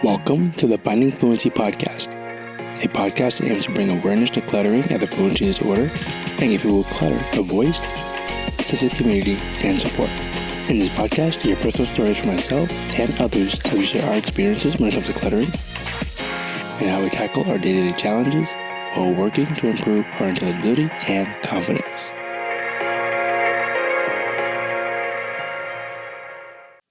Welcome to the Finding Fluency Podcast, a podcast that aims to bring awareness to cluttering as a fluency disorder and give people with clutter a voice, assisted community, and support. In this podcast, you hear personal stories from myself and others as we share our experiences when it comes to cluttering and how we tackle our day-to-day challenges while working to improve our intelligibility and confidence.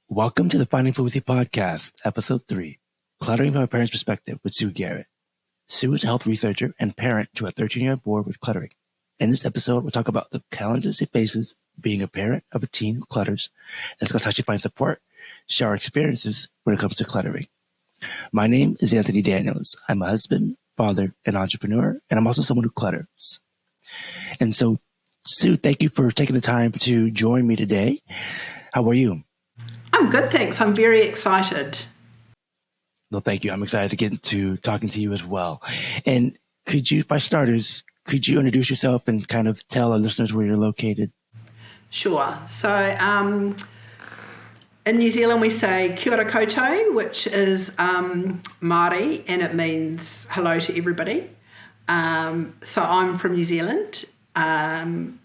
Welcome to the Finding Fluency Podcast, Episode 3, Cluttering from a Parent's Perspective with Sue Garrett. Sue is a health researcher and parent to a 13-year-old boy with cluttering. In this episode, we'll talk about the challenges he faces being a parent of a teen who clutters, and discuss how she finds support, share our experiences when it comes to cluttering. My name is Anthony Daniels. I'm a husband, father, and entrepreneur, and I'm also someone who clutters. And so, Sue, thank you for taking the time to join me today. How are you? I'm good, thanks. I'm very excited. Well, thank you. I'm excited to get into talking to you as well. And could you, by starters, could you introduce yourself and kind of tell our listeners where you're located? Sure. So in New Zealand, we say kia ora koutou, which is Māori, and it means hello to everybody. So I'm from New Zealand, in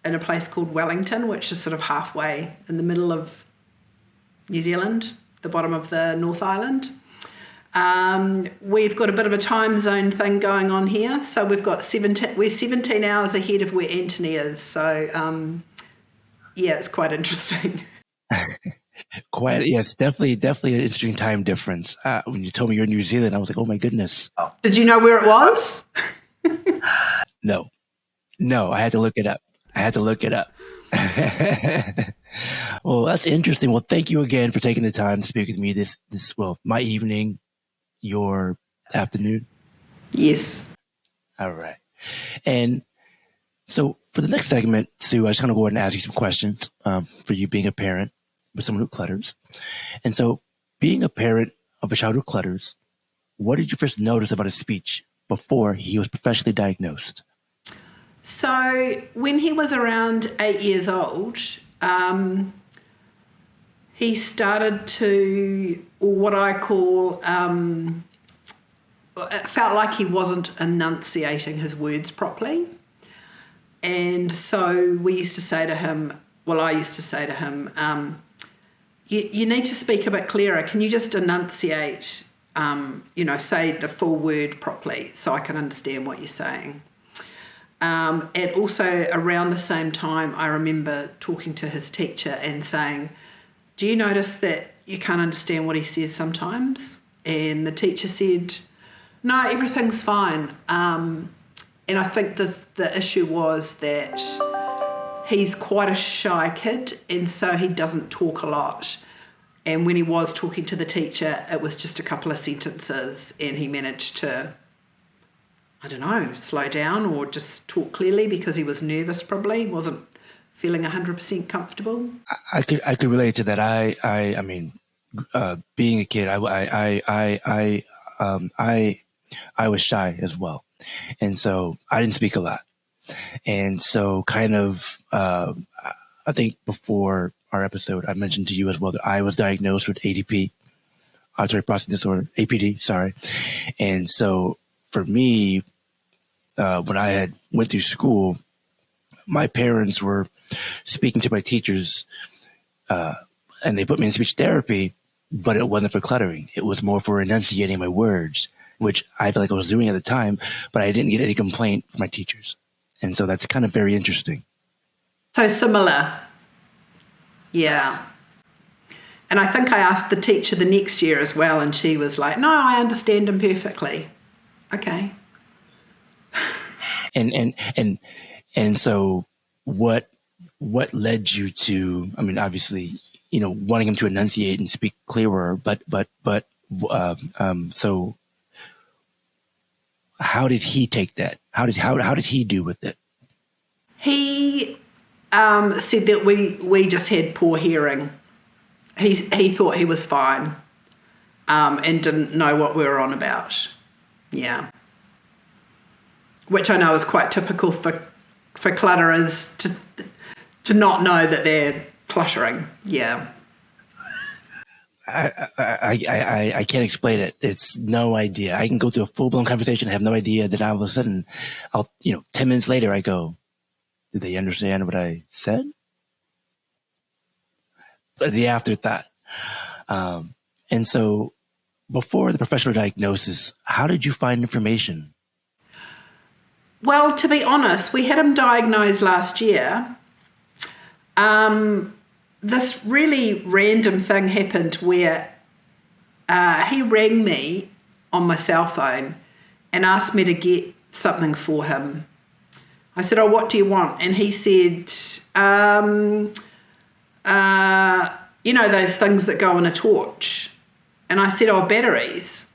a place called Wellington, which is sort of halfway in the middle of New Zealand, the bottom of the North Island. We've got a bit of a time zone thing going on here. So we're 17 hours ahead of where Anthony is. So, it's quite interesting. It's definitely an interesting time difference. When you told me you're in New Zealand, I was like, oh my goodness. Did you know where it was? No, I had to look it up. Well, that's interesting. Well, thank you again for taking the time to speak with me this my evening, your afternoon. Yes. All right. And so for the next segment, Sue, I just want to go ahead and ask you some questions for you being a parent with someone who clutters. And so being a parent of a child who clutters, what did you first notice about his speech before he was professionally diagnosed? So when he was around 8 years old, he started to, what I call, it felt like he wasn't enunciating his words properly. And so I used to say to him, you need to speak a bit clearer. Can you just enunciate, say the full word properly so I can understand what you're saying? And also around the same time, I remember talking to his teacher and saying, do you notice that you can't understand what he says sometimes? And the teacher said, no, everything's fine. And I think the issue was that he's quite a shy kid, and so he doesn't talk a lot. And when he was talking to the teacher, it was just a couple of sentences, and he managed to, slow down or just talk clearly because he was nervous probably, wasn't feeling 100% comfortable. I could relate to that. I mean, being a kid, I was shy as well. And so I didn't speak a lot. And so kind of, I think before our episode, I mentioned to you as well that I was diagnosed with ADP, auditory processing disorder, APD, sorry. And so for me, when I had went through school, my parents were speaking to my teachers, and they put me in speech therapy, but it wasn't for cluttering. It was more for enunciating my words, which I feel like I was doing at the time, but I didn't get any complaint from my teachers. And so that's kind of very interesting. So similar. Yeah. Yes. And I think I asked the teacher the next year as well, and she was like, no, I understand him perfectly. Okay. And so what led you to, I mean, obviously, wanting him to enunciate and speak clearer, but so how did he take that? How did he do with it? He said that we just had poor hearing. He thought he was fine, and didn't know what we were on about. Yeah. Which I know is quite typical for clutterers to not know that they're cluttering. Yeah. I can't explain it. It's no idea. I can go through a full blown conversation, I have no idea. Then all of a sudden, 10 minutes later, I go, did they understand what I said? But the afterthought. And so before the professional diagnosis, how did you find information? Well, to be honest, we had him diagnosed last year. This really random thing happened where he rang me on my cell phone and asked me to get something for him. I said, oh, what do you want? And he said, those things that go on a torch. And I said, oh, batteries.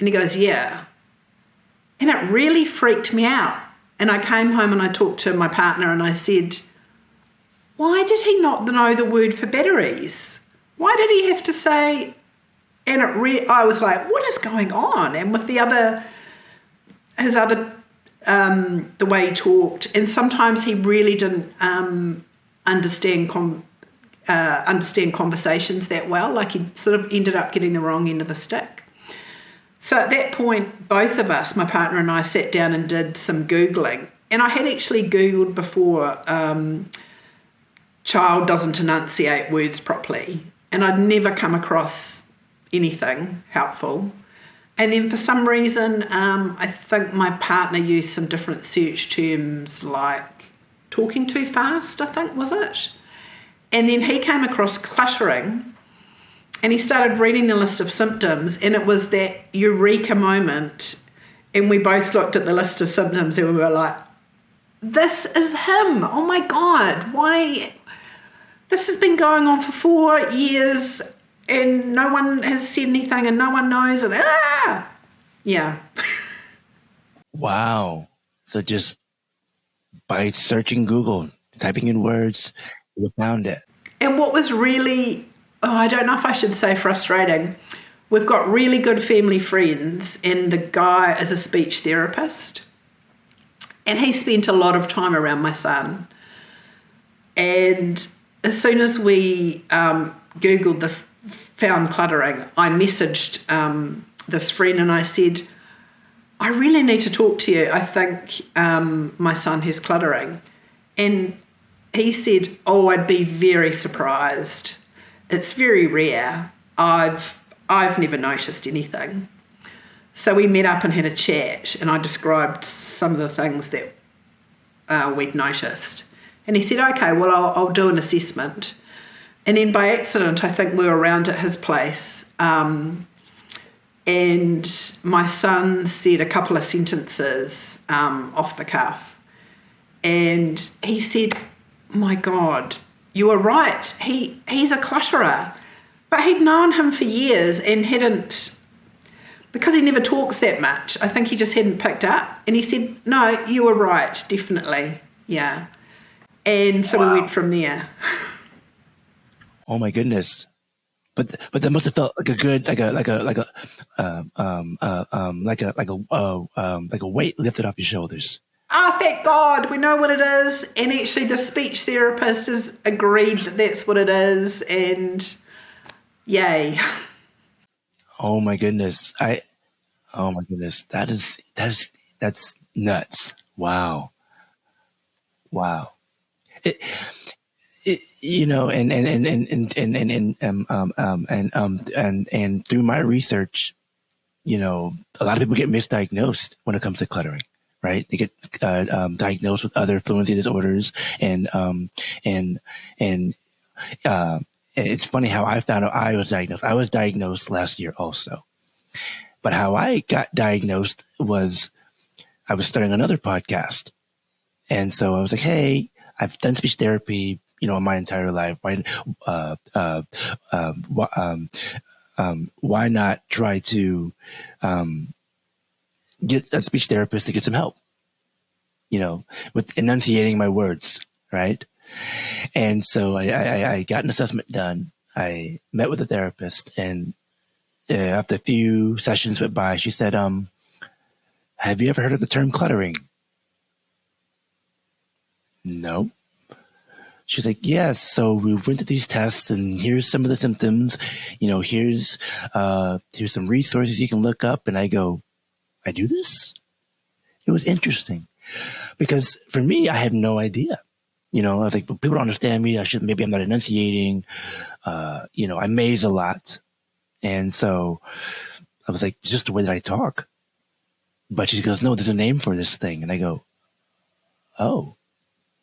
And he goes, yeah. And it really freaked me out. And I came home and I talked to my partner and I said, why did he not know the word for batteries? Why did he have to say, and I was like, what is going on? And with the way he talked, and sometimes he really didn't understand conversations that well, like he sort of ended up getting the wrong end of the stick. So at that point, both of us, my partner and I, sat down and did some Googling. And I had actually Googled before, child doesn't enunciate words properly. And I'd never come across anything helpful. And then for some reason, I think my partner used some different search terms like talking too fast, I think, was it? And then he came across cluttering. And he started reading the list of symptoms, and it was that eureka moment. And we both looked at the list of symptoms and we were like, this is him. Oh my God, why? This has been going on for 4 years and no one has said anything and no one knows. And yeah. Wow. So just by searching Google, typing in words, you found it. And what was really, I don't know if I should say frustrating, we've got really good family friends and the guy is a speech therapist and he spent a lot of time around my son. And as soon as we Googled this, found cluttering, I messaged this friend and I said, I really need to talk to you. I think my son has cluttering. And he said, oh, I'd be very surprised. It's very rare. I've never noticed anything. So we met up and had a chat and I described some of the things that we'd noticed. And he said, okay, well, I'll do an assessment. And then by accident, I think we were around at his place and my son said a couple of sentences off the cuff. And he said, my God, you were right. He's a clutterer. But he'd known him for years and hadn't, because he never talks that much, I think he just hadn't picked up. And he said, no, you were right, definitely. Yeah. And so we went from there. Oh my goodness. But that must have felt like a good, like a weight lifted off your shoulders. Oh, thank God, we know what it is. And actually the speech therapist has agreed that that's what it is. And yay. Oh my goodness. That's nuts. Wow. And through my research, a lot of people get misdiagnosed when it comes to cluttering, right? They get diagnosed with other fluency disorders, and it's funny how I found out I was diagnosed. I was diagnosed last year also, but how I got diagnosed was I was starting another podcast, and so I was like, hey, I've done speech therapy, my entire life. Why not try to get a speech therapist to get some help, with enunciating my words, right? And so I got an assessment done. I met with a therapist, and after a few sessions went by, she said, have you ever heard of the term cluttering? No. She's like, yes. So we went through these tests, and here's some of the symptoms. Here's some resources you can look up. And I go, I do this. It was interesting because for me, I had no idea. I was like, people don't understand me. Maybe I'm not enunciating. I maze a lot, and so I was like, just the way that I talk. But she goes, no, there's a name for this thing, and I go, oh,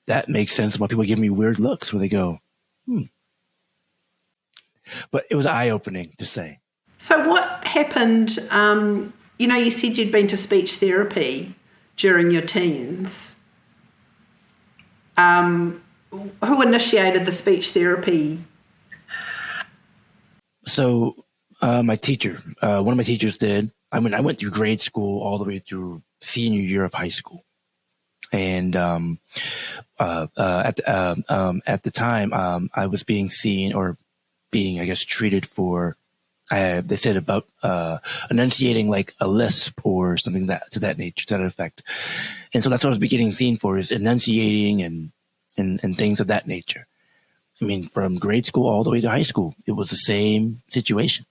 that makes sense. Why people give me weird looks where they go, But it was eye opening to say. So what happened? You said you'd been to speech therapy during your teens. Who initiated the speech therapy? So my teacher, one of my teachers did. I went through grade school all the way through senior year of high school. And at the time, I was being seen or being, I guess, treated for, they said about enunciating like a lisp or something to that nature, to that effect. And so that's what I was getting seen for, is enunciating and things of that nature. I mean, from grade school all the way to high school, it was the same situation.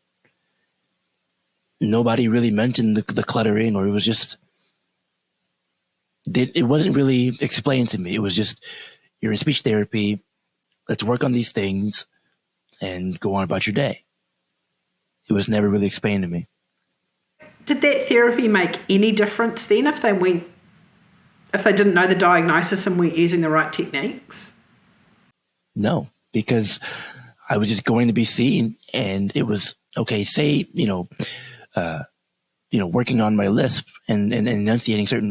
Nobody really mentioned the cluttering, or it was just, it wasn't really explained to me. It was just, you're in speech therapy, let's work on these things and go on about your day. It was never really explained to me. Did that therapy make any difference then if they didn't know the diagnosis and weren't using the right techniques? No, because I was just going to be seen, and it was, okay, say, working on my lisp and enunciating certain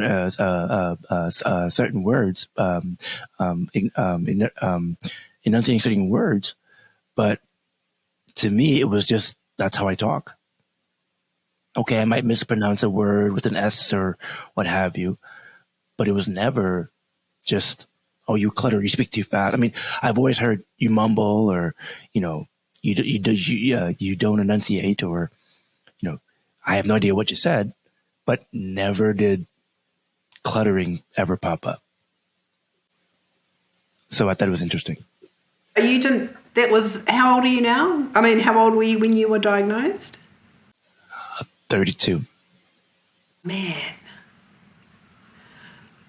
certain words, enunciating certain words, but to me, it was just, that's how I talk. Okay, I might mispronounce a word with an S or what have you, but it was never just, oh, you clutter, you speak too fast. I mean, I've always heard you mumble, or, you don't enunciate, or, I have no idea what you said, but never did cluttering ever pop up. So I thought it was interesting. How old are you now? I mean, how old were you when you were diagnosed? 32. Man.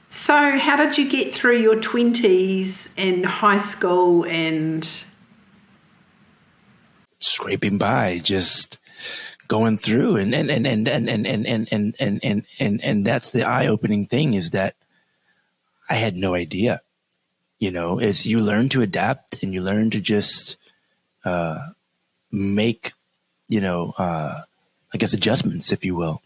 So how did you get through your 20s and high school and... Scraping by, just going through, and that's the eye-opening thing, is that I had no idea. As you learn to adapt and you learn to just make, I guess, adjustments, if you will.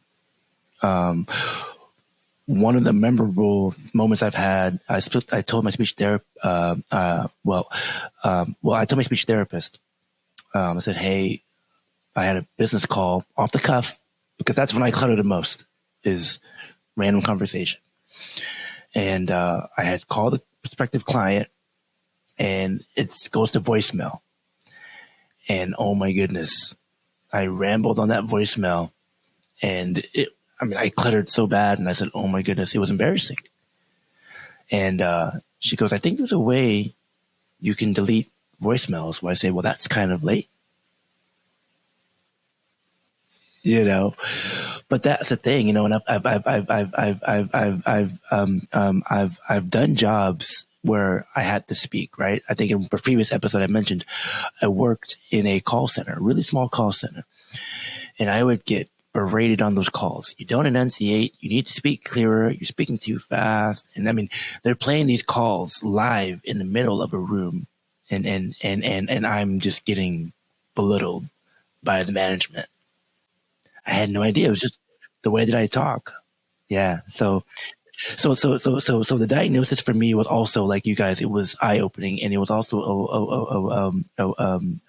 One of the memorable moments I've had, I told my speech therapist, I told my speech therapist, I said, hey, I had a business call off the cuff, because that's when I clutter the most, is random conversation. And I had called the prospective client, and it goes to voicemail. And oh my goodness, I rambled on that voicemail, and I cluttered so bad, and I said, oh my goodness, it was embarrassing. And she goes, I think there's a way you can delete voicemails. Well, I say, well, that's kind of late. But that's the thing, and I've done jobs where I had to speak, right? I think in the previous episode I mentioned I worked in a call center, a really small call center, and I would get berated on those calls. You don't enunciate. You need to speak clearer. You're speaking too fast. And they're playing these calls live in the middle of a room, and I'm just getting belittled by the management. I had no idea. It was just the way that I talk. Yeah. So the diagnosis for me was also, like you guys, it was eye opening, and it was also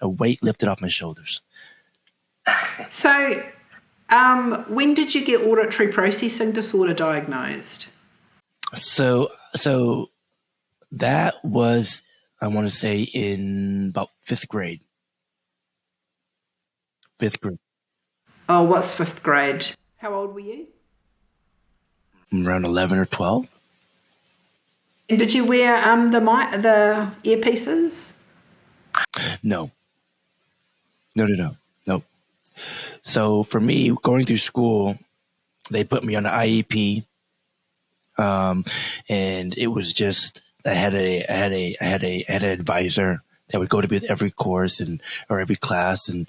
a weight lifted off my shoulders. So, when did you get auditory processing disorder diagnosed? So that was, I want to say, in about fifth grade. Oh, what's fifth grade? How old were you? Around 11 or 12. And did you wear the earpieces? No, no. Nope. So for me, going through school, they put me on an IEP, and it was just I had an advisor that would go to me with every course or every class, and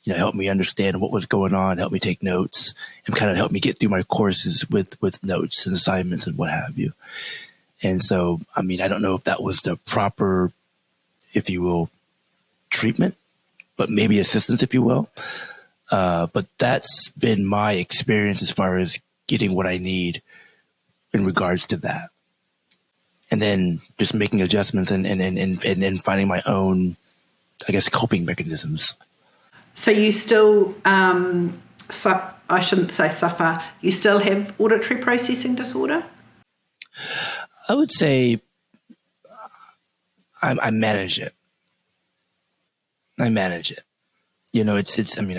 help me understand what was going on, help me take notes, and kind of help me get through my courses with notes and assignments and what have you. And so, I mean, I don't know if that was the proper, if you will, treatment, but maybe assistance, if you will. But that's been my experience as far as getting what I need in regards to that. And then just making adjustments and finding my own, I guess, coping mechanisms. So you still, I shouldn't say suffer, you still have auditory processing disorder? I would say I manage it. I manage it. I mean,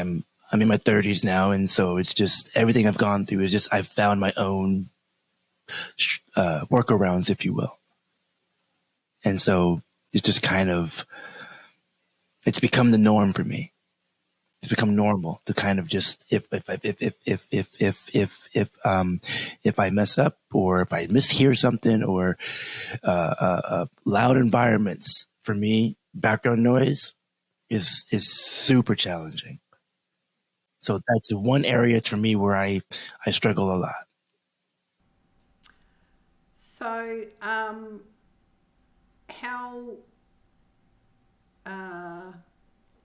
I'm in my 30s now, and so it's just everything I've gone through is just I've found my own workarounds, if you will. And so it's just it's become the norm for me. It's become normal to kind of just if I mess up or if I mishear something or loud environments, for me, background noise is super challenging. So that's one area for me where I struggle a lot. So, how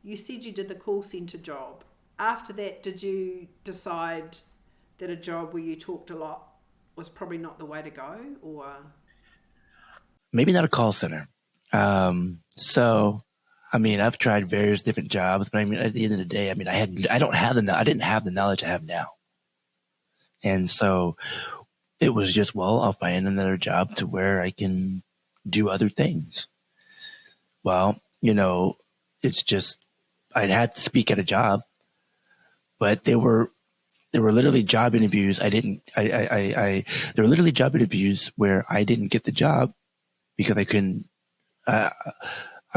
you said you did the call centre job. After that, did you decide that a job where you talked a lot was probably not the way to go, or? Maybe not a call center. So, I mean, I've tried various different jobs, but I mean, at the end of the day, I mean, I didn't have the knowledge I have now. And so it was just, well, I'll find another job to where I can do other things. Well, it's just, I'd had to speak at a job, but there were literally job interviews. There were literally job interviews where I didn't get the job because I couldn't, I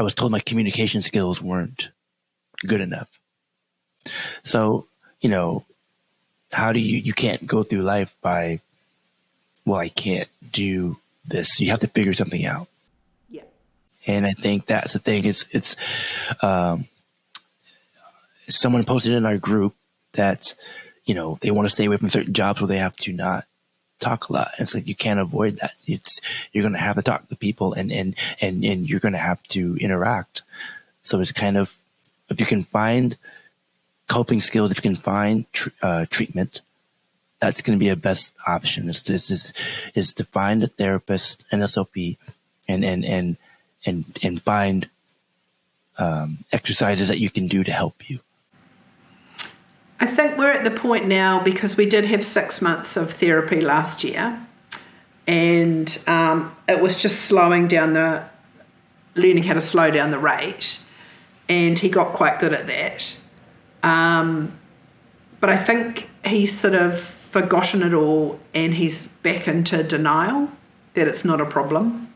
was told my communication skills weren't good enough. So, how do you can't go through life by, well, I can't do this. You have to figure something out. Yeah. And I think that's the thing. Someone posted in our group that, they want to stay away from certain jobs where they have to not talk a lot. It's like you can't avoid that. You're going to have to talk to people and you're going to have to interact. So it's kind of, if you can find coping skills, if you can find treatment, that's going to be a best option. Is to find a therapist, an SLP, and find exercises that you can do to help you. I think we're at the point now, because we did have 6 months of therapy last year, and it was just learning how to slow down the rate, and he got quite good at that. But I think he's sort of forgotten it all, and he's back into denial that it's not a problem,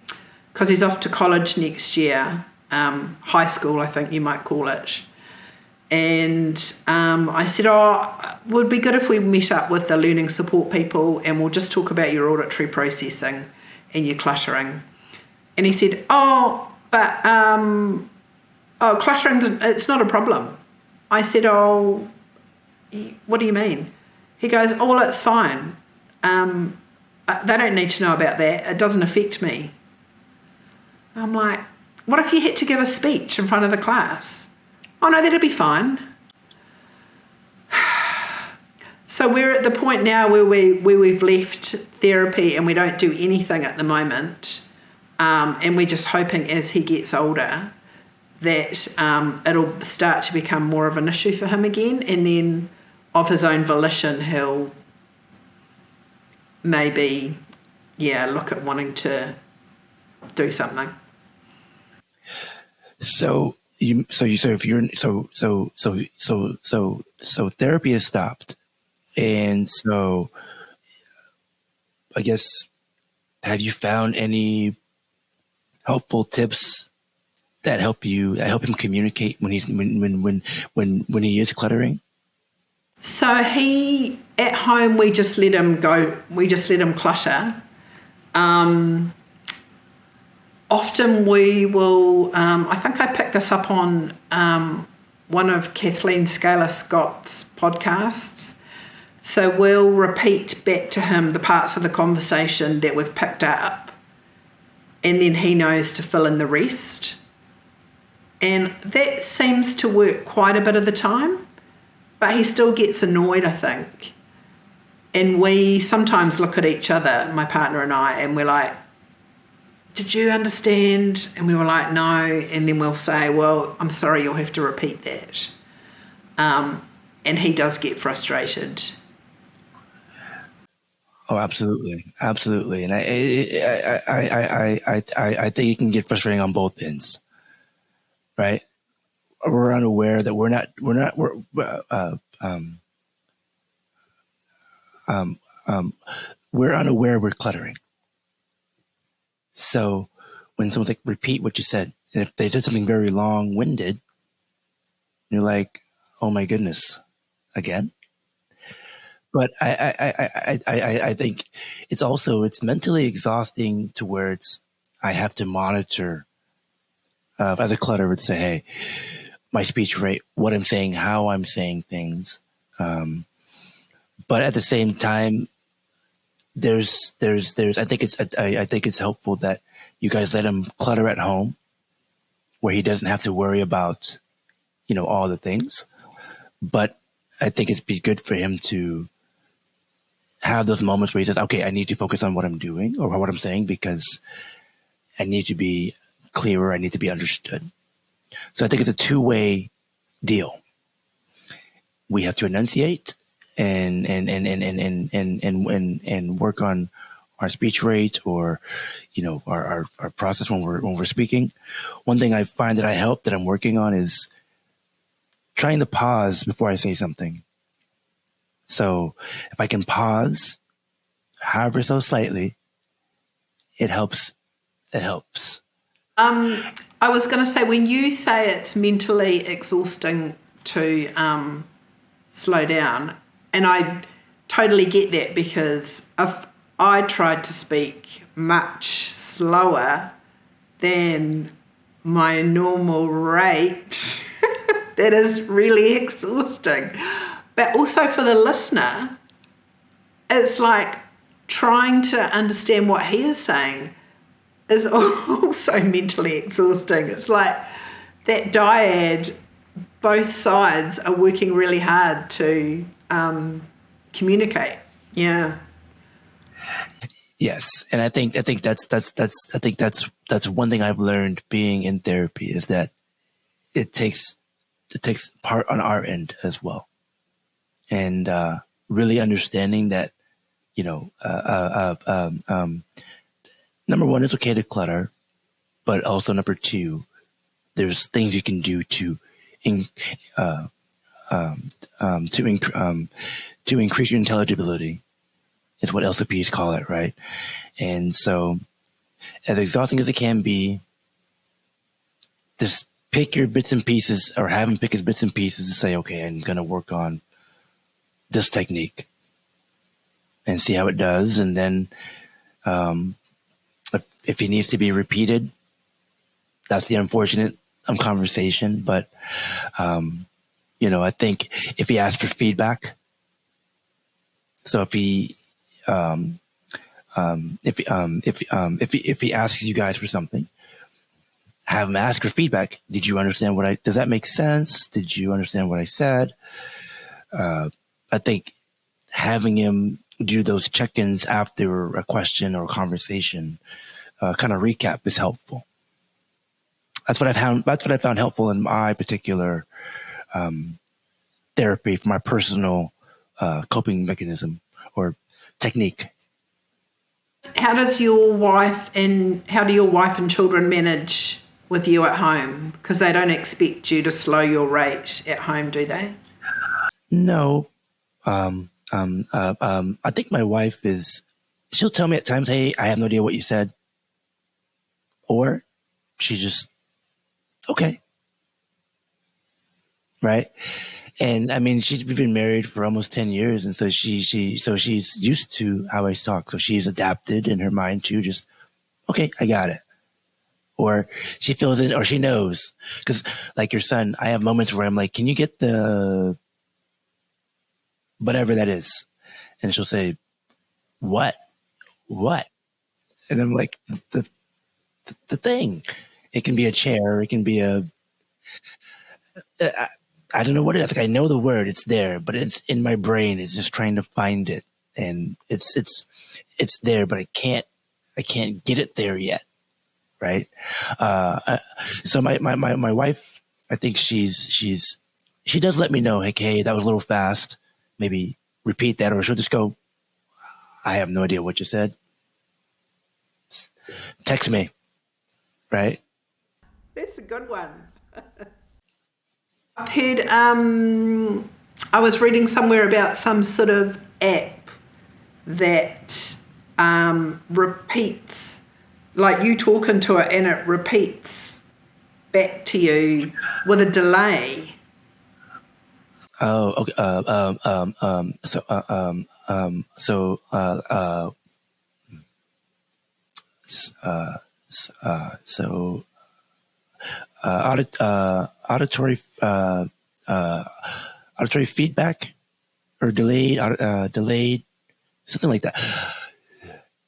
because he's off to college next year, high school, I think you might call it. And I said, would be good if we met up with the learning support people and we'll just talk about your auditory processing and your cluttering. And he said, but cluttering, it's not a problem. I said, what do you mean? He goes, well, it's fine. They don't need to know about that. It doesn't affect me. I'm like, what if you had to give a speech in front of the class? Oh, no, that'd be fine. So we're at the point now where we've left therapy and we don't do anything at the moment. And we're just hoping as he gets older that it'll start to become more of an issue for him again. And then of his own volition, he'll maybe, look at wanting to do something. So therapy has stopped, and so I guess have you found any helpful tips that help him communicate when he is cluttering? So he, at home, we just let him go. We just let him clutter. Often we will, I think I picked this up on one of Kathleen Scaler Scott's podcasts. So we'll repeat back to him the parts of the conversation that we've picked up, and then he knows to fill in the rest. And that seems to work quite a bit of the time, but he still gets annoyed, I think. And we sometimes look at each other, my partner and I, and we're like, did you understand? And we were like, no. And then we'll say, well, I'm sorry, you'll have to repeat that. And he does get frustrated. Oh, absolutely, absolutely, and I think it can get frustrating on both ends, right? We're unaware that we're unaware we're cluttering. So when someone's like, repeat what you said, and if they said something very long-winded, you're like, oh my goodness, again. But I think it's mentally exhausting to where I have to monitor, as a clutter would say, hey, my speech rate, what I'm saying, how I'm saying things. But at the same time, I think it's helpful that you guys let him clutter at home, where he doesn't have to worry about, all the things. But I think it'd be good for him to have those moments where he says, okay, I need to focus on what I'm doing or what I'm saying because I need to be clearer. I need to be understood. So I think it's a two-way deal. We have to enunciate and work on our speech rate or, our process when we're speaking. One thing I find that I'm working on is trying to pause before I say something. So if I can pause, however so slightly, it helps. It helps. I was going to say, when you say it's mentally exhausting to slow down, and I totally get that, because if I tried to speak much slower than my normal rate, that is really exhausting. But also for the listener, it's like trying to understand what he is saying is also mentally exhausting. It's like that dyad, both sides are working really hard to communicate. Yeah. Yes, and I think that's one thing I've learned being in therapy is that it takes part on our end as well. And really understanding that, number one, it's okay to clutter, but also number two, there's things you can do to increase your intelligibility, is what LCPs call it, right? And so, as exhausting as it can be, just pick your bits and pieces, or have him pick his bits and pieces to say, okay, I'm going to work on this technique and see how it does. And then if it needs to be repeated, that's the unfortunate conversation. But, I think if he asks for feedback, so if he asks you guys for something, have him ask for feedback. Did you understand does that make sense? Did you understand what I said? I think having him do those check-ins after a question or a conversation, kind of recap, is helpful. That's what I found. That's what I found helpful in my particular therapy for my personal coping mechanism or technique. How do your wife and children manage with you at home? Because they don't expect you to slow your rate at home, do they? No. I think my wife is she'll tell me at times, hey, I have no idea what you said. Or she just, okay. Right. And I mean, we've been married for almost 10 years. And so she's used to how I talk. So she's adapted in her mind to just, okay, I got it. Or she feels it, or she knows. Because like your son, I have moments where I'm like, can you get the whatever that is? And she'll say, what? And I'm like, the thing. It can be a chair. It can be I don't know what it is. Like I know the word, it's there, but it's in my brain. It's just trying to find it, and it's there, but I can't get it there yet, right? So my wife, I think she does let me know, hey, that was a little fast. Maybe repeat that, or she'll just go, I have no idea what you said. Text me, right? That's a good one. I've heard, I was reading somewhere about some sort of app that repeats, like you talk into it and it repeats back to you with a delay. Oh, okay. Auditory auditory feedback or delayed something like that.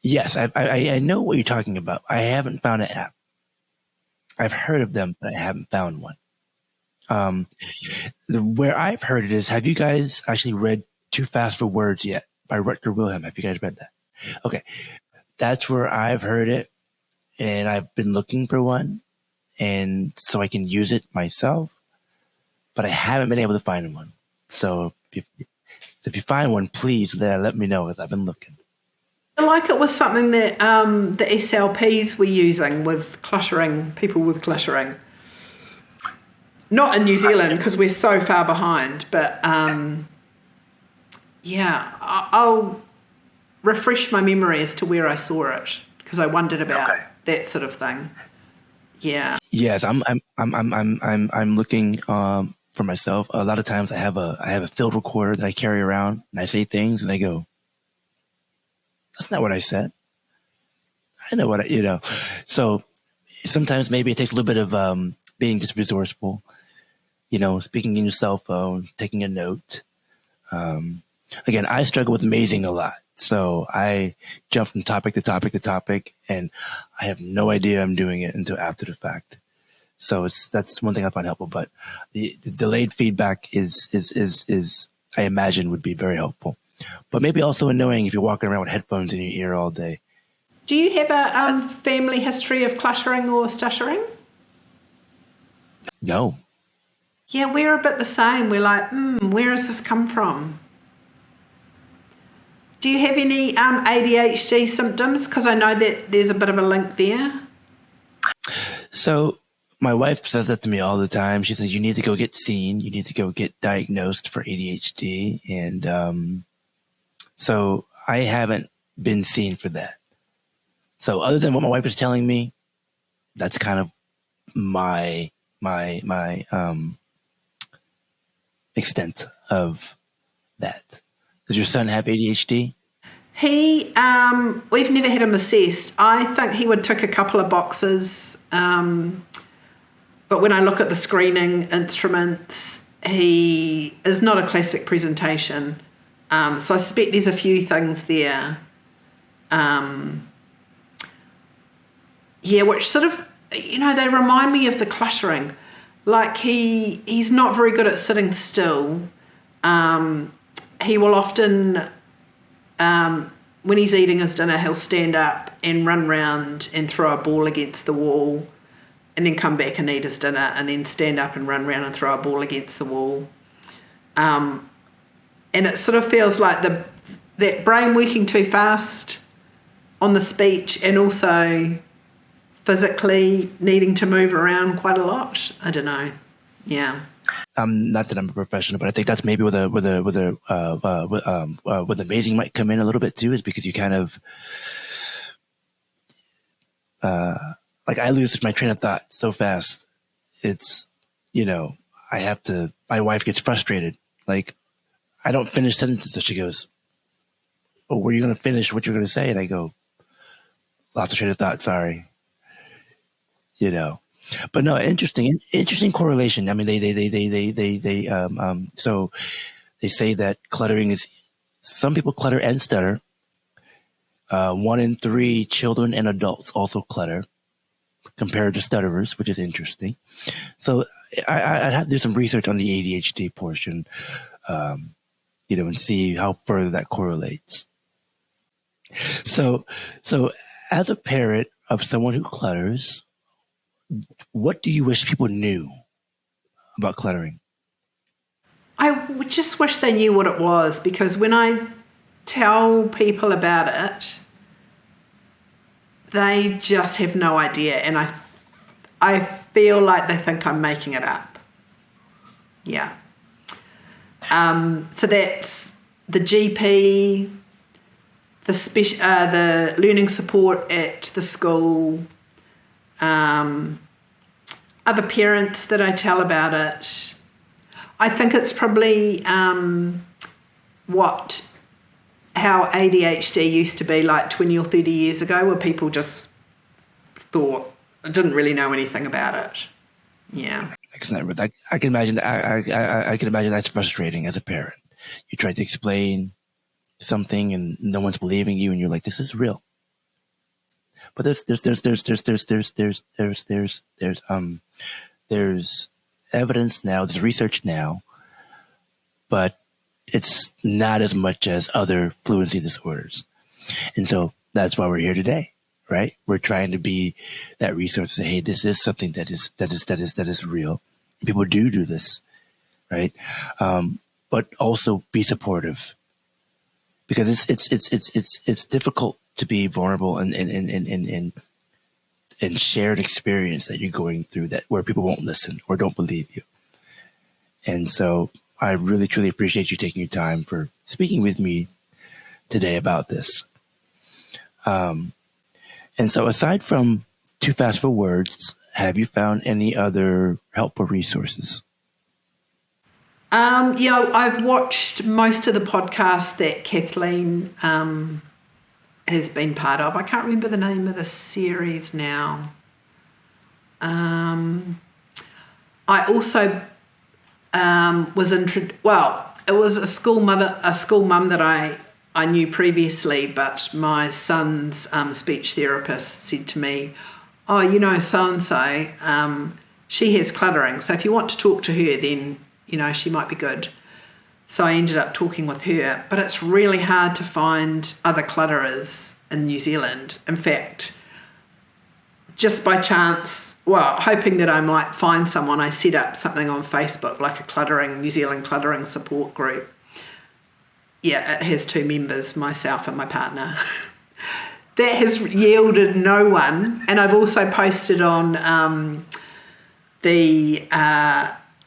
Yes, I know what you're talking about. I haven't found an app. I've heard of them, but I haven't found one. Where I've heard it is, have you guys actually read Too Fast for Words yet by Rutger Wilhelm? Have you guys read that? Okay, that's where I've heard it, and I've been looking for one, and so I can use it myself, but I haven't been able to find one. So if you find one, please let me know, because I've been looking. I like it was something that the SLPs were using with cluttering, people with cluttering. Not in New Zealand because we're so far behind, but yeah, I'll refresh my memory as to where I saw it because I wondered about that sort of thing. Yeah. Yes, I'm looking for myself. A lot of times I have a field recorder that I carry around, and I say things, and I go, "That's not what I said." I know what So sometimes maybe it takes a little bit of being just resourceful. Speaking in your cell phone, taking a note. Again, I struggle with mazing a lot. So I jump from topic to topic to topic, and I have no idea I'm doing it until after the fact. So that's one thing I find helpful. But the delayed feedback is I imagine would be very helpful. But maybe also annoying if you're walking around with headphones in your ear all day. Do you have a family history of cluttering or stuttering? No. Yeah, we're a bit the same. We're like, where has this come from? Do you have any ADHD symptoms? Because I know that there's a bit of a link there. So my wife says that to me all the time. She says, you need to go get seen. You need to go get diagnosed for ADHD. And so I haven't been seen for that. So other than what my wife is telling me, that's kind of my extent of that. Does your son have ADHD? We've never had him assessed. I think he would tick a couple of boxes. But when I look at the screening instruments, he is not a classic presentation. So I suspect there's a few things there. Which sort of, they remind me of the cluttering. Like he's not very good at sitting still. He will often, when he's eating his dinner, he'll stand up and run round and throw a ball against the wall and then come back and eat his dinner and then stand up and run round and throw a ball against the wall. And it sort of feels like that brain working too fast on the speech and also physically needing to move around quite a lot. I don't know. Yeah. Not that I'm a professional, but I think that's maybe where the amazing might come in a little bit too, is because you kind of like I lose my train of thought so fast. It's, my wife gets frustrated. Like I don't finish sentences, so she goes, "Oh, were you going to finish what you're going to say?" And I go, "Lost the train of thought. Sorry." But no, interesting correlation. I mean, so they say that cluttering is, some people clutter and stutter. 1 in 3 children and adults also clutter compared to stutterers, which is interesting. So I'd have to do some research on the ADHD portion, and see how further that correlates. So as a parent of someone who clutters, what do you wish people knew about cluttering? I would just wish they knew what it was, because when I tell people about it, they just have no idea, and I feel like they think I'm making it up. Yeah. So that's the GP, the learning support at the school, other parents that I tell about it. I think it's probably how ADHD used to be like 20 or 30 years ago, where people just didn't really know anything about it. Yeah. I can imagine that. I can imagine that's frustrating as a parent. You try to explain something and no one's believing you, and you're like, "This is real." But there's evidence now, there's research now, but it's not as much as other fluency disorders. And so that's why we're here today, right? We're trying to be that resource to say, hey, this is something that is real. People do this, right? But also be supportive, because it's difficult to be vulnerable and share an experience that you're going through that where people won't listen or don't believe you. And so I really, truly appreciate you taking your time for speaking with me today about this. And so aside from Too Fast for Words, have you found any other helpful resources? I've watched most of the podcasts that Kathleen has been part of. I can't remember the name of the series now. I also it was a school mum that I knew previously, but my son's speech therapist said to me, "Oh, so-and-so, she has cluttering, so if you want to talk to her, then, she might be good." So I ended up talking with her, but it's really hard to find other clutterers in New Zealand. In fact, just by chance, hoping that I might find someone, I set up something on Facebook, like a New Zealand cluttering support group. Yeah, it has 2 members, myself and my partner. That has yielded no one. And I've also posted on the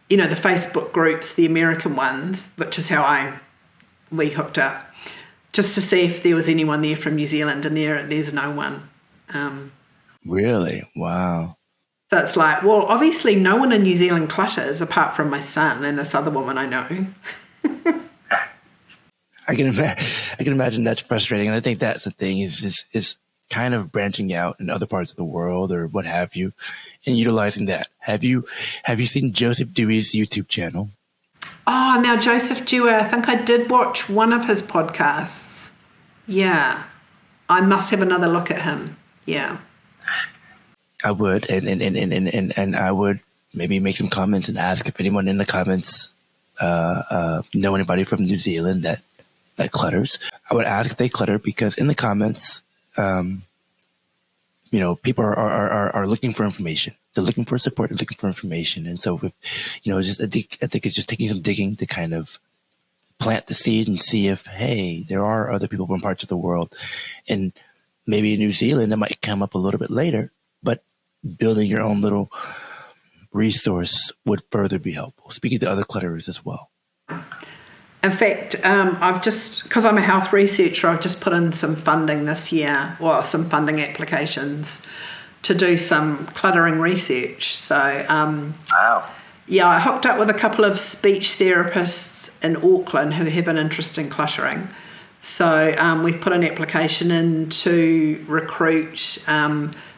Facebook groups, the American ones, which is how we hooked up, just to see if there was anyone there from New Zealand, and there's no one. Really? Wow. So it's like, well, obviously no one in New Zealand clutters apart from my son and this other woman I know. I can imagine that's frustrating, and I think that's the thing is kind of branching out in other parts of the world or what have you, and utilizing that. Have you seen Joseph Dewey's YouTube channel? Oh, now Joseph Dewey, I think I did watch one of his podcasts. Yeah, I must have another look at him. Yeah, I would, and I would maybe make some comments and ask if anyone in the comments know anybody from New Zealand that clutters. I would ask if they clutter, because in the comments, people are looking for information. They're looking for support. They're looking for information. And so, I think it's just taking some digging to kind of plant the seed and see if, hey, there are other people from parts of the world. And maybe in New Zealand, it might come up a little bit later, but building your own little resource would further be helpful? Speaking to other clutterers as well. In fact, because I'm a health researcher, I've just put in some funding this year, or some funding applications to do some cluttering research. So, Wow. Yeah, I hooked up with a couple of speech therapists in Auckland who have an interest in cluttering. So we've put an application in to recruit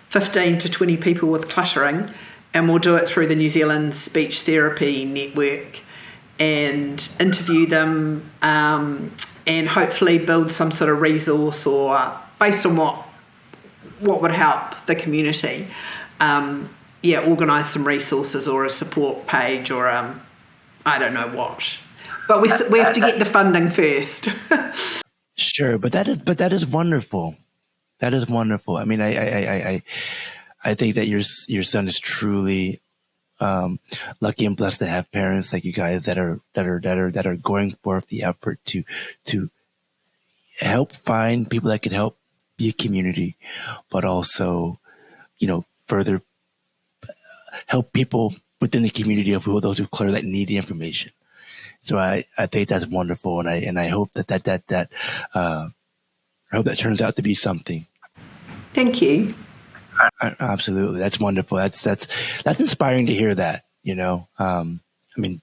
15 to 20 people with cluttering, and we'll do it through the New Zealand Speech Therapy Network and interview them and hopefully build some sort of resource or based on what would help the community. Organise some resources or a support page or I don't know what. But we have to get the funding first. Sure, but that is wonderful. That is wonderful. I mean, I think that your son is truly lucky and blessed to have parents like you guys that are going forth the effort to help find people that can help be a community, but also, further help people within the community of those who clutter that need the information. So I think that's wonderful, and I hope that I hope that turns out to be something. Thank you. Absolutely, that's wonderful. That's inspiring to hear that. I mean,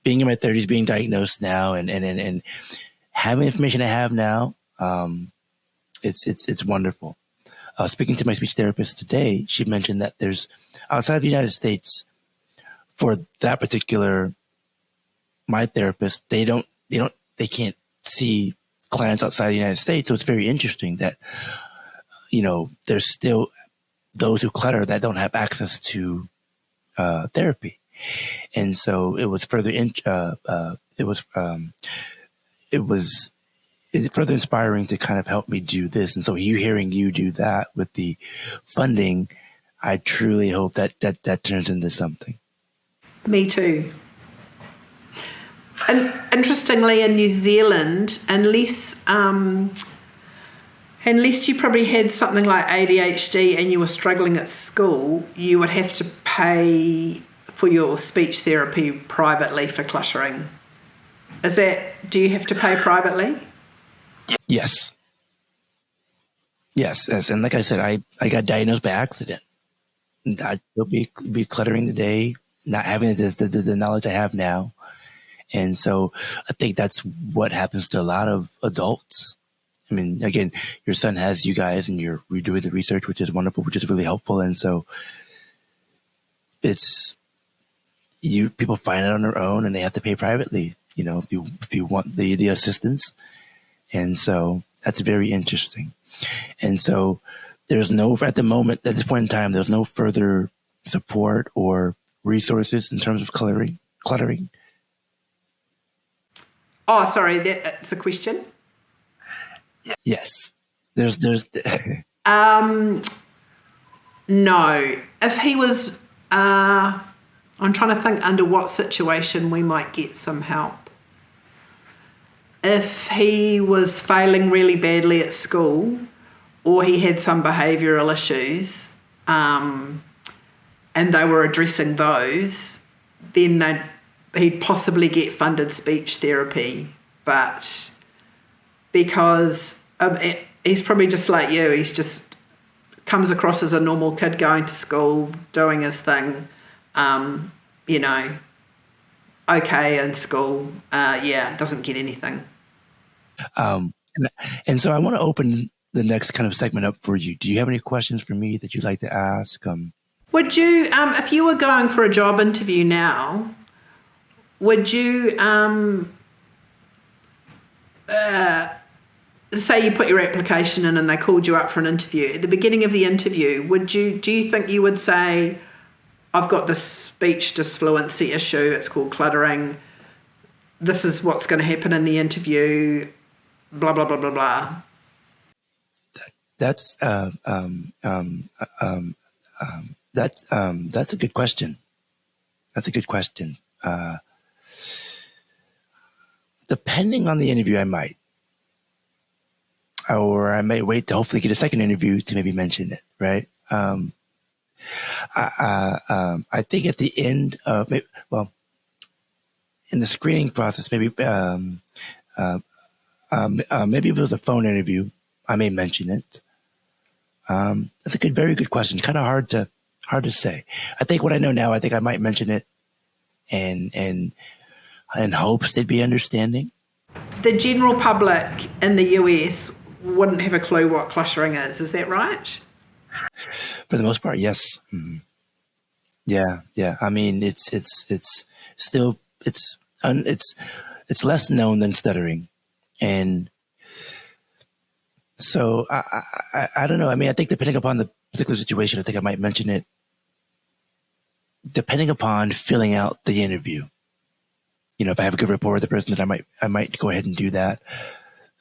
being in my 30s, being diagnosed now, and having the information I have now, it's wonderful. Speaking to my speech therapist today, she mentioned that there's outside of the United States for that particular my therapist, they can't see clients outside the United States. So it's very interesting that, there's still those who clutter that don't have access to therapy. And so it was further, it's further inspiring to kind of help me do this. And so hearing you do that with the funding, I truly hope that turns into something. Me too. And interestingly, in New Zealand, unless you probably had something like ADHD and you were struggling at school, you would have to pay for your speech therapy privately for cluttering. Do you have to pay privately? Yes. And like I said, I got diagnosed by accident. I'd still be cluttering today, not having the knowledge I have now. And so I think that's what happens to a lot of adults. I mean, again, your son has you guys and you're redoing the research, which is wonderful, which is really helpful. And so people find it on their own and they have to pay privately, if you want the assistance. And so that's very interesting. And so there's at this point in time, there's no further support or resources in terms of cluttering. Oh, sorry, that's a question. Yes. There's no. If he was I'm trying to think under what situation we might get some help. If he was failing really badly at school or he had some behavioural issues and they were addressing those, then he'd possibly get funded speech therapy. But because he's probably just like you, he's just comes across as a normal kid going to school, doing his thing, okay in school, doesn't get anything. And so I want to open the next kind of segment up for you. Do you have any questions for me that you'd like to ask? Would you, if you were going for a job interview now, would you, say you put your application in and they called you up for an interview, at the beginning of the interview, do you think you would say, I've got this speech disfluency issue, it's called cluttering, this is what's going to happen in the interview, blah, blah, blah, blah, blah? That's a good question. That's a good question. Depending on the interview, I might. Or I may wait to hopefully get a second interview to maybe mention it, right? I think at the end of, well, in the screening process, maybe maybe if it was a phone interview, I may mention it. That's a very good question. Kind of hard to say. I think what I know now, I think I might mention it, and in hopes they'd be understanding. The general public in the US wouldn't have a clue what cluttering is. Is that right? For the most part, yes. Mm-hmm. Yeah, yeah. I mean, it's still it's less known than stuttering, and so I don't know. I mean, I think depending upon the particular situation, I think I might mention it. Depending upon filling out the interview, if I have a good rapport with the person, then I might go ahead and do that.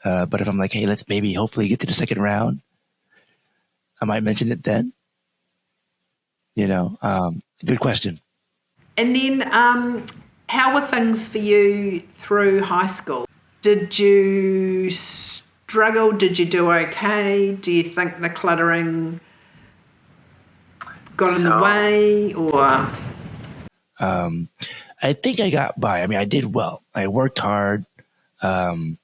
But if I'm like, hey, let's maybe hopefully get to the second round, I might mention it then. Good question. And then, how were things for you through high school? Did you struggle? Did you do okay? Do you think the cluttering got in the way, or? I think I got by. I mean, I did well. I worked hard, but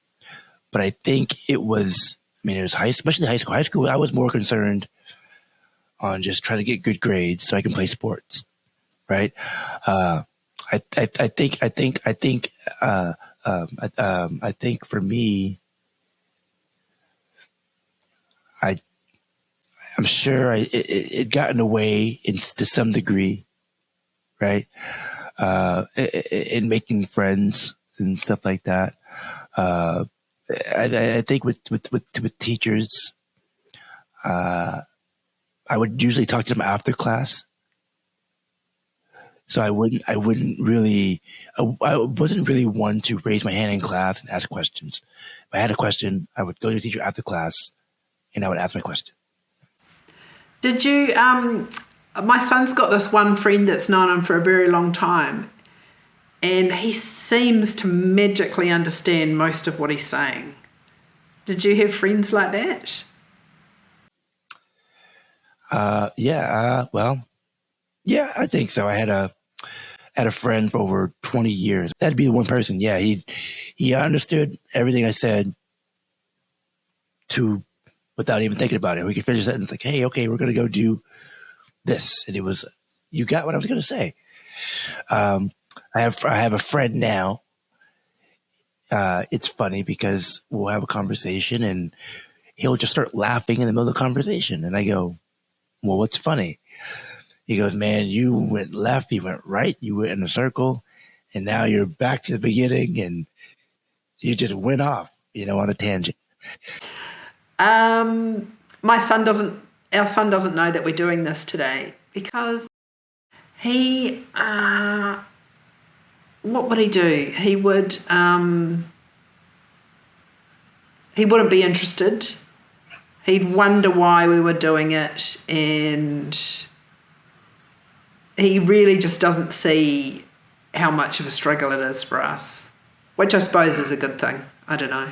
I think it was. I mean, it was especially high school. High school, I was more concerned on just trying to get good grades so I can play sports, right? I think for me, I'm sure it got in the way to some degree, right? In making friends and stuff like that. I think with teachers, I would usually talk to them after class. So I wasn't really one to raise my hand in class and ask questions. If I had a question, I would go to the teacher after class and I would ask my question. Did you, my son's got this one friend that's known him for a very long time, and he seems to magically understand most of what he's saying. Did you have friends like that? Yeah, I think so. I had a friend for over 20 years. That'd be the one person. Yeah, he understood everything I said without even thinking about it. We could finish a sentence like, hey, okay, we're going to go do this. And it was, you got what I was going to say. I have a friend now. It's funny because we'll have a conversation and he'll just start laughing in the middle of the conversation. And I go, well, what's funny? He goes, man, you went left, you went right, you went in a circle, and now you're back to the beginning and you just went off, on a tangent. Our son doesn't know that we're doing this today because he, what would he do? He wouldn't be interested. He'd wonder why we were doing it, and he really just doesn't see how much of a struggle it is for us, which I suppose is a good thing. I don't know.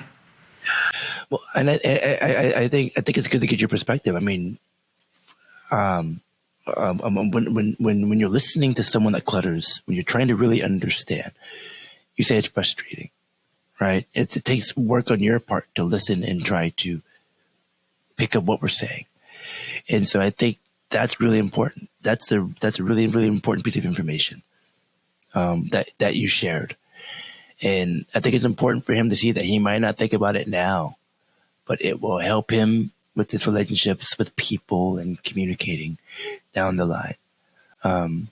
Well, and I think it's good to get your perspective. I mean, when you're listening to someone that clutters, when you're trying to really understand, you say it's frustrating, right? It takes work on your part to listen and try to pick up what we're saying, and so I think that's really important. That's a really, really important piece of information that you shared. And I think it's important for him to see that he might not think about it now, but it will help him with his relationships with people and communicating down the line. And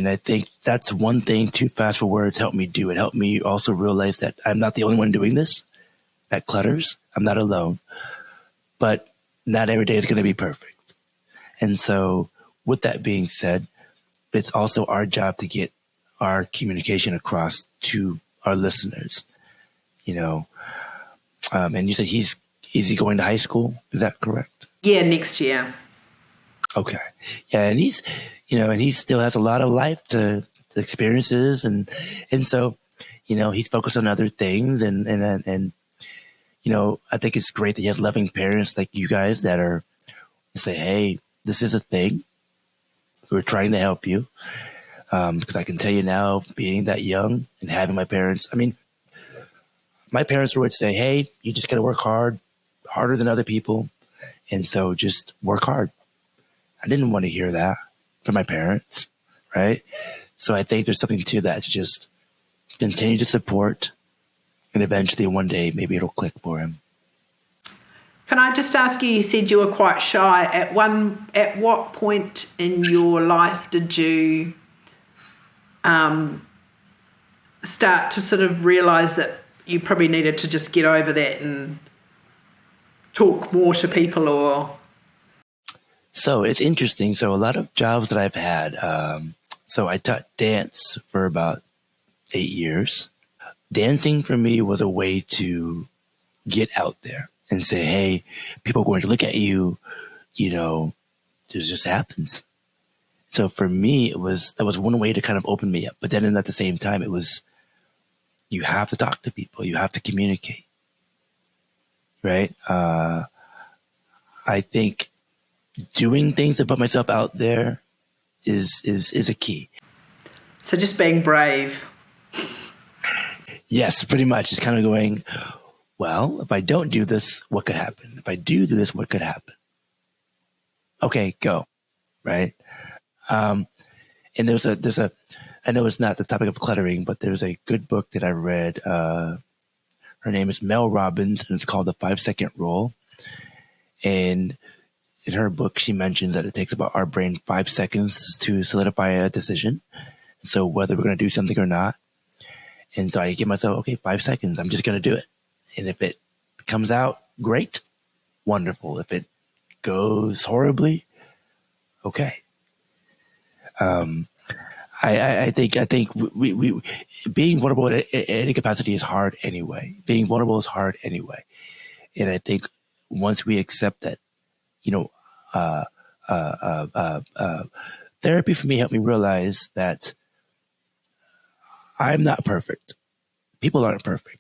I think that's one thing Too Fast for Words helped me do. It helped me also realize that I'm not the only one doing this, that clutters. I'm not alone, but not every day is going to be perfect. And so with that being said, it's also our job to get our communication across to our listeners, and you said is he going to high school? Is that correct? Yeah, next year. Okay. Yeah. And and he still has a lot of life to experiences. And so, he's focused on other things and I think it's great that you have loving parents like you guys that are say, hey, this is a thing. We're trying to help you. Because I can tell you now, being that young and having my parents, I mean, my parents would say, hey, you just got to work hard, harder than other people. And so just work hard. I didn't want to hear that from my parents, right? So I think there's something to that, to just continue to support, and eventually one day maybe it'll click for him. Can I just ask you, you said you were quite shy. At what point in your life did you start to sort of realise that you probably needed to just get over that and talk more to people? Or So it's interesting. So a lot of jobs that I've had, so I taught dance for about 8 years. Dancing for me was a way to get out there and say, hey, people are going to look at you, this just happens. So for me, that was one way to kind of open me up. But then at the same time, it was, you have to talk to people. You have to communicate, right? I think doing things to put myself out there is a key. So just being brave. Yes, pretty much. It's kind of going, well, if I don't do this, what could happen? If I do this, what could happen? Okay, go, right? And there's a, I know it's not the topic of cluttering, but there's a good book that I read. Her name is Mel Robbins, and it's called The 5-Second Rule. And in her book, she mentions that it takes about our brain 5 seconds to solidify a decision. So whether we're going to do something or not. And so I give myself, okay, 5 seconds. I'm just going to do it. And if it comes out great, wonderful. If it goes horribly, okay. I think we being vulnerable at any capacity is hard anyway. Being vulnerable is hard anyway. And I think once we accept that, therapy for me helped me realize that I'm not perfect. People aren't perfect.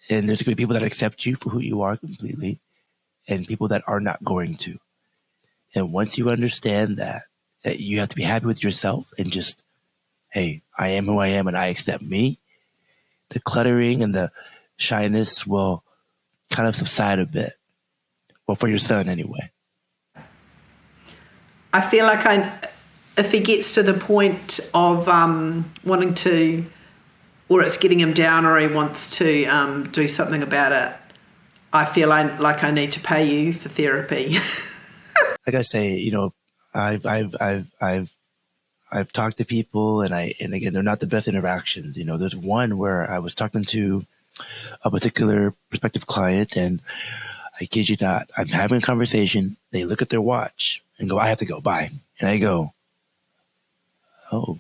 And there's going to be people that accept you for who you are completely, and people that are not going to. And once you understand that you have to be happy with yourself and just, hey, I am who I am and I accept me, the cluttering and the shyness will kind of subside a bit. Well, for your son anyway. I feel like if he gets to the point of wanting to, or it's getting him down, or he wants to do something about it, I feel like I need to pay you for therapy. Like I say, I've talked to people, and again, they're not the best interactions. There's one where I was talking to a particular prospective client, and I kid you not, I'm having a conversation. They look at their watch and go, I have to go, bye. And I go, oh,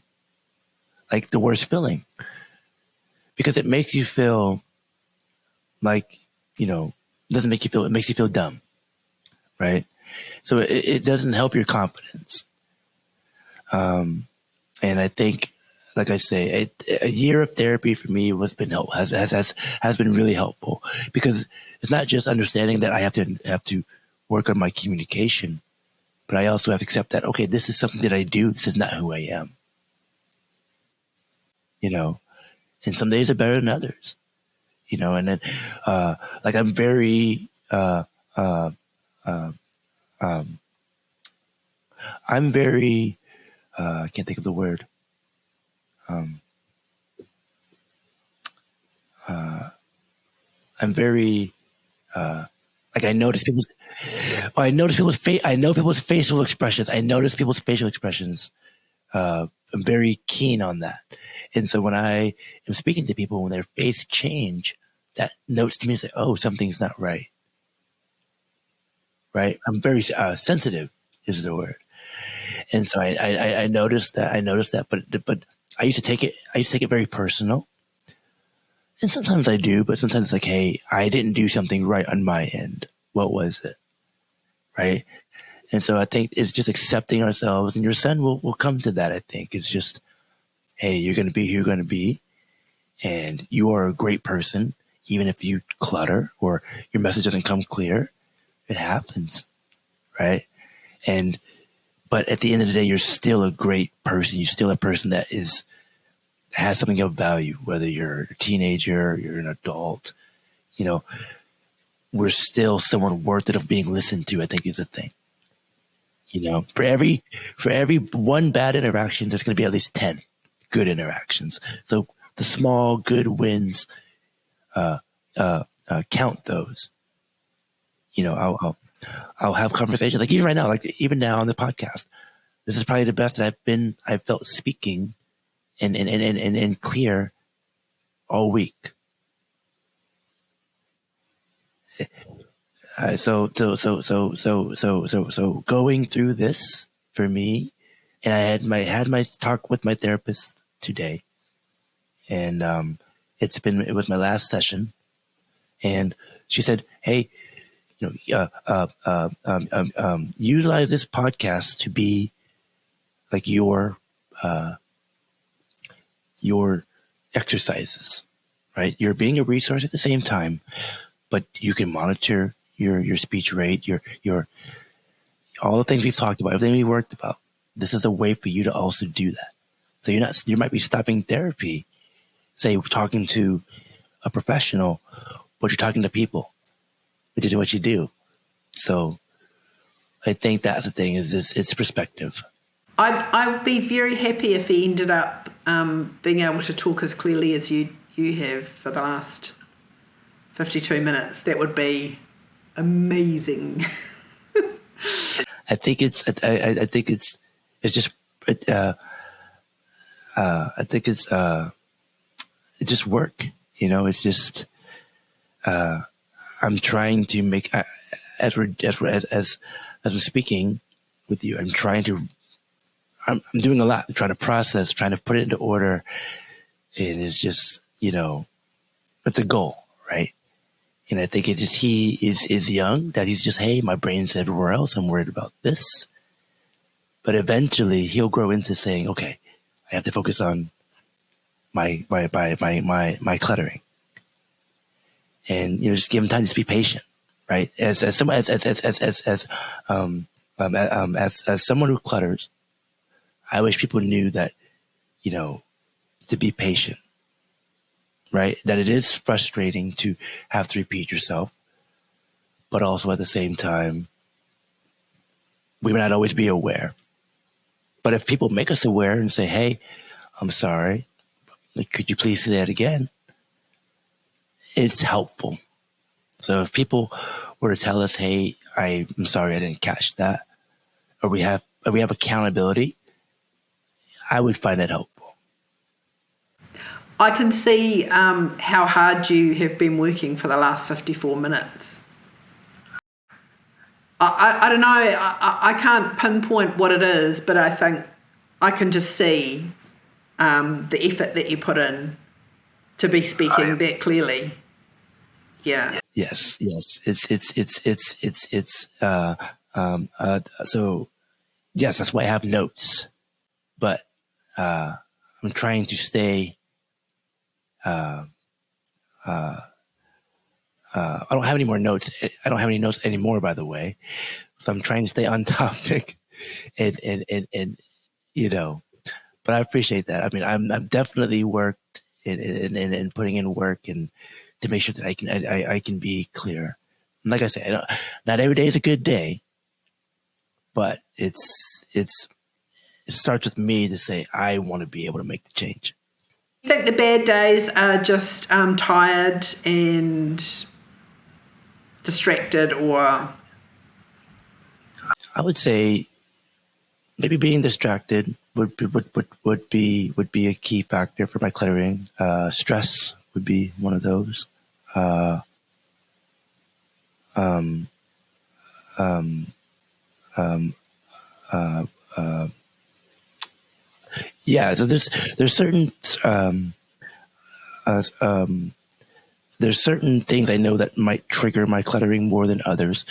like the worst feeling. Because it makes you feel like, doesn't make you feel, it makes you feel dumb, right? So it doesn't help your confidence. And I think, like I say, a year of therapy for me has been really helpful, because it's not just understanding that I have to work on my communication, but I also have to accept that, okay, this is something that I do. This is not who I am, and some days are better than others, and then, like I'm very, I can't think of the word. I'm very, like I notice people's facial expressions. I notice people's facial expressions. I'm very keen on that. And so when I am speaking to people, when their face change, that notes to me, say, oh, something's not right. Right. I'm very sensitive is the word. And so I noticed that, but I used to take it very personal. And sometimes I do, but sometimes it's like, hey, I didn't do something right on my end. What was it? Right. And so I think it's just accepting ourselves, and your son will come to that. I think it's just, hey, you're going to be who you're going to be, and you are a great person. Even if you clutter or your message doesn't come clear, it happens. Right. And, but at the end of the day, you're still a great person. You're still a person that has something of value, whether you're a teenager, you're an adult, you know, we're still someone worth it of being listened to, I think is the thing. You know, for every one bad interaction, there's going to be at least 10 good interactions. So the small good wins, count those. You know, I'll have conversations like even right now, like even now on the podcast. This is probably the best that I've felt speaking and clear all week. So going through this for me, and I had my talk with my therapist today, and it was my last session, and she said, "Hey, you know, utilize this podcast to be like your exercises, right? You're being a resource at the same time, but you can monitor your speech rate, your all the things we've talked about, everything we worked about. This is a way for you to also do that. So you might be stopping therapy, say talking to a professional, but you're talking to people, which is what you do. So I think that's the thing is it's perspective. I'd be very happy if he ended up being able to talk as clearly as you have for the last 52 minutes. That would be amazing. I think it's just work. You know, it's just I'm trying to make as I'm speaking with you. I'm doing a lot, trying to process, trying to put it into order, and it's just it's a goal, right? And I think he is young, that he's just, hey, my brain's everywhere else. I'm worried about this. But eventually he'll grow into saying, okay, I have to focus on my cluttering. And, just give him time to be patient, right? As someone who clutters, I wish people knew that, to be patient. Right? That it is frustrating to have to repeat yourself, but also at the same time, we may not always be aware. But if people make us aware and say, hey, I'm sorry, could you please say that again? It's helpful. So if people were to tell us, hey, I'm sorry, I didn't catch that, or we have accountability, I would find it helpful. I can see how hard you have been working for the last 54 minutes. I don't know, I can't pinpoint what it is, but I think I can just see the effort that you put in to be speaking that clearly. Yeah. Yes. So yes, that's why I have notes, but I'm trying to stay. I don't have any more notes. I don't have any notes anymore, by the way. So I'm trying to stay on topic, and But I appreciate that. I mean, I'm definitely worked in putting in work and to make sure that I can be clear. And like I said, not every day is a good day, but it starts with me to say I want to be able to make the change. You think the bad days are just tired and distracted, or? I would say maybe being distracted would be a key factor for my cluttering. Stress would be one of those. Yeah, so there's certain there's certain things I know that might trigger my cluttering more than others.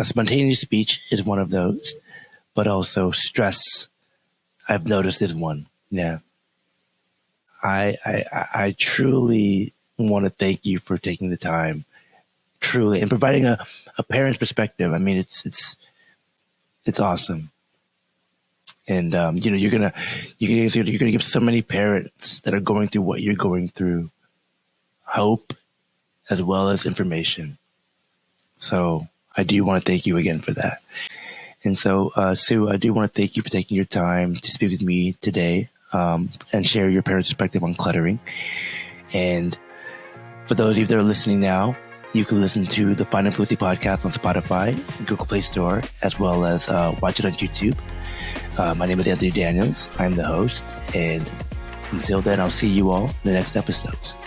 Spontaneous speech is one of those, but also stress, I've noticed, is one. Yeah. I truly want to thank you for taking the time truly, and providing a parent's perspective. I mean, it's awesome. And, you're going to give so many parents that are going through what you're going through hope as well as information. So I do want to thank you again for that. And so, Sue, I do want to thank you for taking your time to speak with me today, and share your parents' perspective on cluttering. And for those of you that are listening now, you can listen to the Finding Fluency Podcast on Spotify, Google Play Store, as well as watch it on YouTube. My name is Anthony Daniels. I'm the host. And until then, I'll see you all in the next episodes.